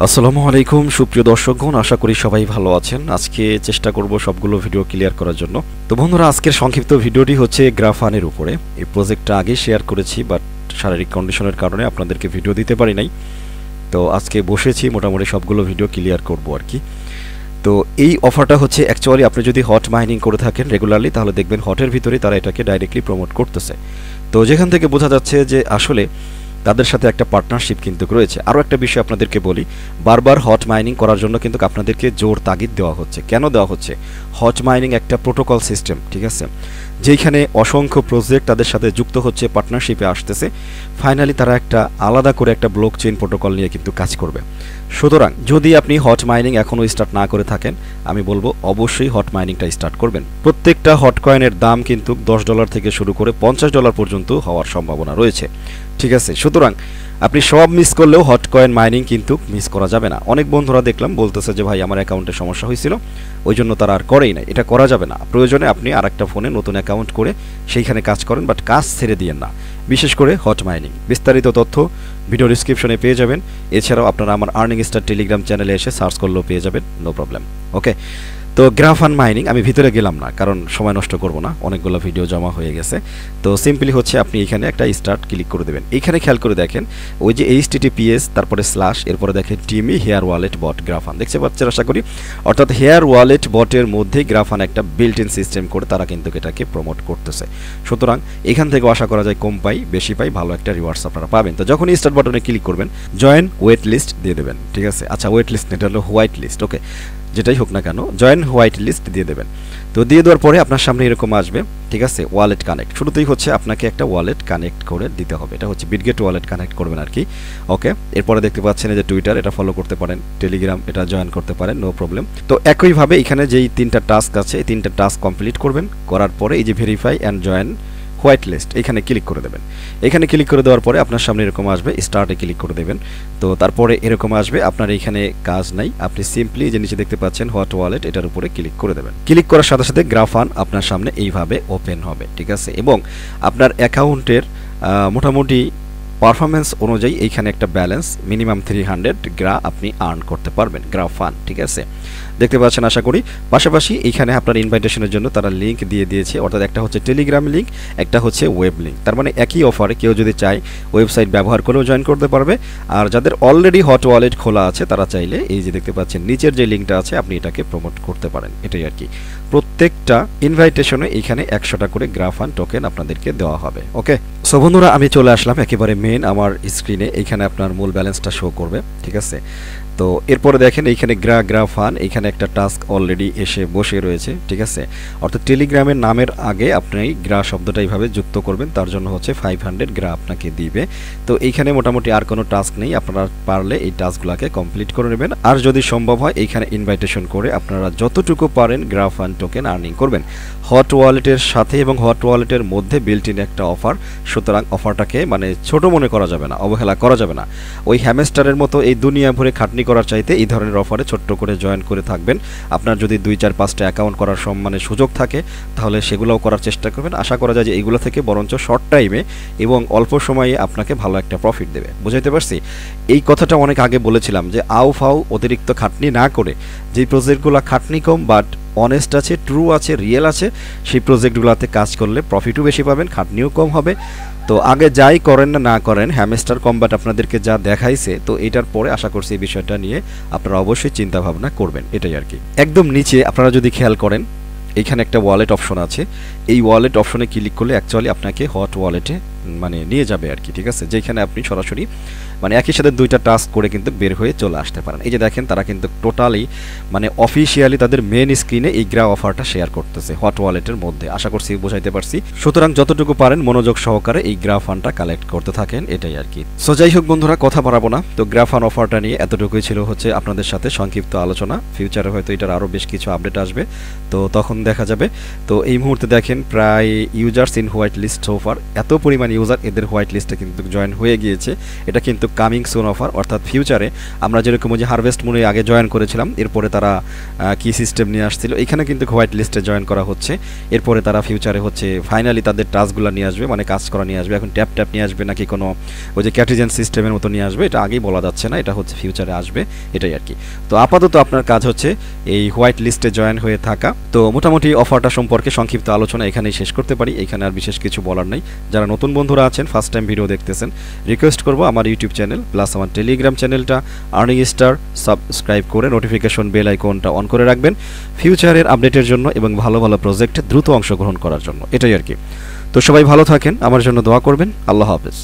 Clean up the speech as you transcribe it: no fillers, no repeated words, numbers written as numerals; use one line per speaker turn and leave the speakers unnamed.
আসসালামু আলাইকুম সুপ্রিয় দর্শকগণ, আশা করি সবাই ভালো আছেন। আজকে চেষ্টা করব সবগুলো ভিডিও ক্লিয়ার করার জন্য। তো বন্ধুরা, আজকের সংক্ষিপ্ত ভিডিওটি হচ্ছে গ্রাফানের উপরে। এই প্রজেক্টটা আগে শেয়ার করেছি, বাট শারীরিক কন্ডিশনের কারণে আপনাদেরকে ভিডিও দিতে পারি নাই। তো আজকে বসেছি, মোটামুটি সবগুলো ভিডিও ক্লিয়ার করব আর কি। তো এই অফারটা হচ্ছে অ্যাকচুয়ালি আপনি যদি হট মাইনিং করে থাকেন রেগুলারলি, তাহলে দেখবেন হটের ভিতরে তারা এটাকে ডাইরেক্টলি প্রমোট করতেছে। তো যেখান থেকে বোঝা যাচ্ছে যে আসলে তাদের সাথে একটা পার্টনারশিপ কিন্তু রয়েছে। আরও একটা বিষয় আপনাদেরকে বলি, বারবার হট মাইনিং করার জন্য কিন্তু আপনাদেরকে জোর তাগিদ দেওয়া হচ্ছে। কেন দেওয়া হচ্ছে? হট মাইনিং একটা প্রোটোকল সিস্টেম, ঠিক আছে, যেখানে অসংখ্য প্রজেক্ট তাদের সাথে যুক্ত হচ্ছে, পার্টনারশিপে আসতেছে। ফাইনালি তারা একটা আলাদা করে একটা ব্লক চেইন প্রোটোকল নিয়ে কিন্তু কাজ করবে। সুতরাং যদি আপনি হট মাইনিং এখনও স্টার্ট না করে থাকেন, আমি বলবো অবশ্যই হট মাইনিংটা স্টার্ট করবেন। প্রত্যেকটা হট কয়েনের দাম কিন্তু $10 থেকে শুরু করে $50 পর্যন্ত হওয়ার সম্ভাবনা রয়েছে, ঠিক আছে। সুতরাং আপনি সব মিস করলেও হট কয়েন মাইনিং কিন্তু মিস করা যাবে না। অনেক বন্ধুরা দেখলাম বলতেছে যে ভাই আমার অ্যাকাউন্টে সমস্যা হয়েছিল, ওই জন্য তারা আর করেই না। এটা করা যাবে না। প্রয়োজনে আপনি আরেকটা ফোনে নতুন অ্যাকাউন্ট করে সেইখানে কাজ করেন, বাট কাজ ছেড়ে দিয়েন না, বিশেষ করে হট মাইনিং। বিস্তারিত তথ্য ভিডিও ডিসক্রিপশনে পেয়ে যাবেন। এছাড়াও আপনারা আমার আর্নিং স্টার টেলিগ্রাম চ্যানেলে এসে সার্চ করলেও পেয়ে যাবেন, নো প্রবলেম। ওকে, তো গ্রাফান মাইনিং আমি ভিতরে গেলাম না, কারণ সময় নষ্ট করব না, অনেকগুলো ভিডিও জমা হয়ে গেছে। তো সিম্পলি হচ্ছে আপনি এখানে একটা স্টার্ট ক্লিক করে দেবেন। এখানে খেয়াল করে দেখেন ওই যে HTTPS তারপরে স্ল্যাশ, এরপরে দেখেন টিমি হেয়ার ওয়ালেট বট গ্রাফান, দেখতে পাচ্ছেন আশা করি। অর্থাৎ হেয়ার ওয়ালেট বটের মধ্যে গ্রাফান একটা বিল্ট ইন সিস্টেম করে তারা কিন্তু এটাকে প্রমোট করতেছে। সুতরাং এখান থেকে আশা করা যায় কম পাই বেশি পাই, ভালো একটা রিওয়ার্ডস আপনারা পাবেন। তো যখন স্টার্ট বাটনে ক্লিক করবেন, জয়েন ওয়েট লিস্ট দিয়ে দেবেন, ঠিক আছে। আচ্ছা, ওয়েট লিস্ট এটা হলো হোয়াইট লিস্ট, ওকে, যেটাই হোক না কেন জয়েন হোয়াইট লিস্ট দিয়ে দেবেন। তো দিয়ে দেওয়ার পরে আপনার সামনে এরকম আসবে, ঠিক আছে। ওয়ালেট কানেক্ট, শুরুতেই হচ্ছে আপনাকে একটা ওয়ালেট কানেক্ট করে দিতে হবে। এটা হচ্ছে বিটগেট ওয়ালেট কানেক্ট করবেন আর কি। ওকে, এরপরে দেখতে পাচ্ছেন এই যে টুইটার, এটা ফলো করতে পারেন, টেলিগ্রাম এটা জয়েন করতে পারেন, নো প্রবলেম। তো একইভাবে এখানে যেই 3টা টাস্ক আছে, এই 3টা টাস্ক কমপ্লিট করবেন। করার পরে এই যে verify and join white list, এখানে ক্লিক করে দেবেন। এখানে ক্লিক করে দেওয়ার পরে আপনার সামনে এরকম আসবে, স্টার্টে ক্লিক করে দেবেন। তো তারপরে এরকম আসবে, আপনার এখানে কাজ নাই, আপনি সিম্পলি যে নিচে দেখতে পাচ্ছেন হট ওয়ালেট, এটার উপরে ক্লিক করে দেবেন। ক্লিক করার সাথে সাথে গ্রাফান আপনার সামনে এইভাবে ওপেন হবে, ঠিক আছে। এবং আপনার অ্যাকাউন্টের মোটামুটি পারফরমেন্স অনুযায়ী এইখানে একটা ব্যালেন্স মিনিমাম 300 গ্রা আপনি আর্ন করতে পারবেন গ্রাফান, ঠিক আছে, দেখতে পাচ্ছেন আশা করি। পাশাপাশি এইখানে আপনার ইনভাইটেশনের জন্য তারা লিঙ্ক দিয়ে দিয়েছে, অর্থাৎ একটা হচ্ছে টেলিগ্রাম লিঙ্ক, একটা হচ্ছে ওয়েব লিঙ্ক। তার মানে একই অফারে কেউ যদি চায় ওয়েবসাইট ব্যবহার করেও জয়েন করতে পারবে, আর যাদের অলরেডি হট ওয়ালেট খোলা আছে তারা চাইলে এই যে দেখতে পাচ্ছেন নিচের যে লিঙ্কটা আছে আপনি এটাকে প্রমোট করতে পারেন, এটাই আর কি। প্রত্যেকটা ইনভাইটেশনে এখানে 100টা করে গ্রাফান টোকেন আপনাদেরকে দেওয়া হবে। ওকে, সো বন্ধুরা, আমি চলে আসলাম একেবারে মেন আমার স্ক্রিনে। এখানে আপনার মূল ব্যালেন্সটা শো করবে, ঠিক আছে। তো এরপরে দেখেন এইখানে গ্রাফান, এখানে একটা টাস্ক অলরেডি এসে বসে রয়েছে, ঠিক আছে। অর্থাৎ টেলিগ্রামের নামের আগে আপনি গ্রা শব্দটা এইভাবে যুক্ত করবেন, তার জন্য হচ্ছে 500 গ্রা আপনাকে দিবে। তো এইখানে মোটামুটি আর কোনো টাস্ক নেই, আপনারা পারলে এই টাস্কগুলোকে কমপ্লিট করে নেবেন। আর যদি সম্ভব হয় এইখানে ইনভাইটেশন করে আপনারা যতটুকু পারেন গ্রাফান টোকেন আর্নিং করবেন হট ওয়ালেটের সাথে, এবং হট ওয়ালেটের মধ্যে বিল্ট ইন একটা অফার। সুতরাং অফারটাকে মানে ছোট মনে করা যাবে না, অবহেলা করা যাবে না। ওই হ্যামস্টারের মতো এই দুনিয়া ভরে খাটনি করার চাইতে এই ধরনের অফারে ছোট্ট করে জয়েন করে থাকবেন। আপনার যদি 2-4-5টা অ্যাকাউন্ট করার সুযোগ থাকে তাহলে সেগুলোও করার চেষ্টা করবেন। আশা করা যায় যে এইগুলো থেকে বরঞ্চ শর্ট টাইমে এবং অল্প সময়ে আপনাকে ভালো একটা প্রফিট দেবে। বুঝাইতে পারছি? এই কথাটা অনেক আগে বলেছিলাম যে আউ ফাউ অতিরিক্ত খাটনি না করে যেই প্রজেক্টগুলো খাটনি কম বাট অনেস্ট আছে, ট্রু আছে, রিয়েল আছে, সেই প্রজেক্টগুলোতে কাজ করলে প্রফিটও বেশি পাবেন, খাটনিও কম হবে। তো আগে যাই করেন না করেন, হ্যামস্টার কম্বাট আপনাদেরকে যা দেখাইছে, তো এটার পরে আশা করছি এই বিষয়টা নিয়ে আপনারা অবশ্যই চিন্তা ভাবনা করবেন, এটাই আর কি। একদম নিচে আপনারা যদি খেয়াল করেন এইখানে একটা ওয়ালেট অপশন আছে। এই ওয়ালেট অপশনে ক্লিক করলে অ্যাকচুয়ালি আপনাকে হট ওয়ালেটে মানে নিয়ে যাবে আর কি, ঠিক আছে, যেখানে আপনি সরাসরি মানে একই সাথে 2টা টাস্ক করে কিন্তু বের হয়ে চলে আসতে পারেন। এই যে দেখেন তারা কিন্তু টোটালি মানে অফিসিয়ালি তাদের মেন স্ক্রিনে এই গ্রা অফারটা শেয়ার করতেছে হট ওয়ালেটের মধ্যে। আশা করছি বোঝাইতে পারছি। সুতরাং যতটুকু পারেন মনোযোগ সহকারে এই গ্রা ফান্ডটা কালেক্ট করতে থাকেন, এটাই আর কি। সো যাই হোক বন্ধুরা, কথা বাড়াবো না। তো গ্রা ফান্ড অফারটা নিয়ে এতটুকুই ছিল হচ্ছে আপনাদের সাথে সংক্ষিপ্ত আলোচনা। ফিউচারে হয়তো এটার আরও বেশ কিছু আপডেট আসবে, তো তখন দেখা যাবে। তো এই মুহূর্তে দেখেন প্রায় ইউজার্স ইন হোয়াইট লিস্ট সোফার এত পরিমাণ পরিমাণ ইউজার এদের হোয়াইট লিস্টে কিন্তু জয়েন হয়ে গিয়েছে। এটা কিন্তু কামিং সুন অফার, অর্থাৎ ফিউচারে আমরা যেরকম যে হারভেস্ট মুনে আগে জয়েন করেছিলাম, এরপরে তারা কি সিস্টেম নিয়ে আসছিল, এখানে কিন্তু হোয়াইট লিস্টে জয়েন করা হচ্ছে। এরপরে তারা ফিউচারে হচ্ছে ফাইনালি তাদের টাস্কগুলো নিয়ে আসবে, মানে কাজ করা নিয়ে আসবে। এখন ট্যাপ ট্যাপ নিয়ে আসবে নাকি কোনো ওই যে ক্যাটিজেন সিস্টেমের মতো নিয়ে আসবে, এটা আগেই বলা যাচ্ছে না, এটা হচ্ছে ফিউচারে আসবে, এটাই আর কি। তো আপাতত আপনার কাজ হচ্ছে এই হোয়াইট লিস্টে জয়েন হয়ে থাকা। তো মোটামুটি অফারটা সম্পর্কে সংক্ষিপ্ত আলোচনা এখানেই শেষ করতে পারি, এখানে আর বিশেষ কিছু বলার নেই। যারা নতুন বন্ধুরা আছেন, ফার্স্ট টাইম ভিডিও দেখতেছেন, রিকোয়েস্ট করবো আমার ইউটিউব চ্যানেল প্লাস আমার টেলিগ্রাম চ্যানেলটা আর্নিং স্টার সাবস্ক্রাইব করে নোটিফিকেশন বেল আইকনটা অন করে রাখবেন ফিউচারের আপডেটের জন্য এবং ভালো ভালো প্রজেক্টে দ্রুত অংশগ্রহণ করার জন্য, এটাই আর কি। তো সবাই ভালো থাকেন, আমার জন্য দোয়া করবেন। আল্লাহ হাফেজ।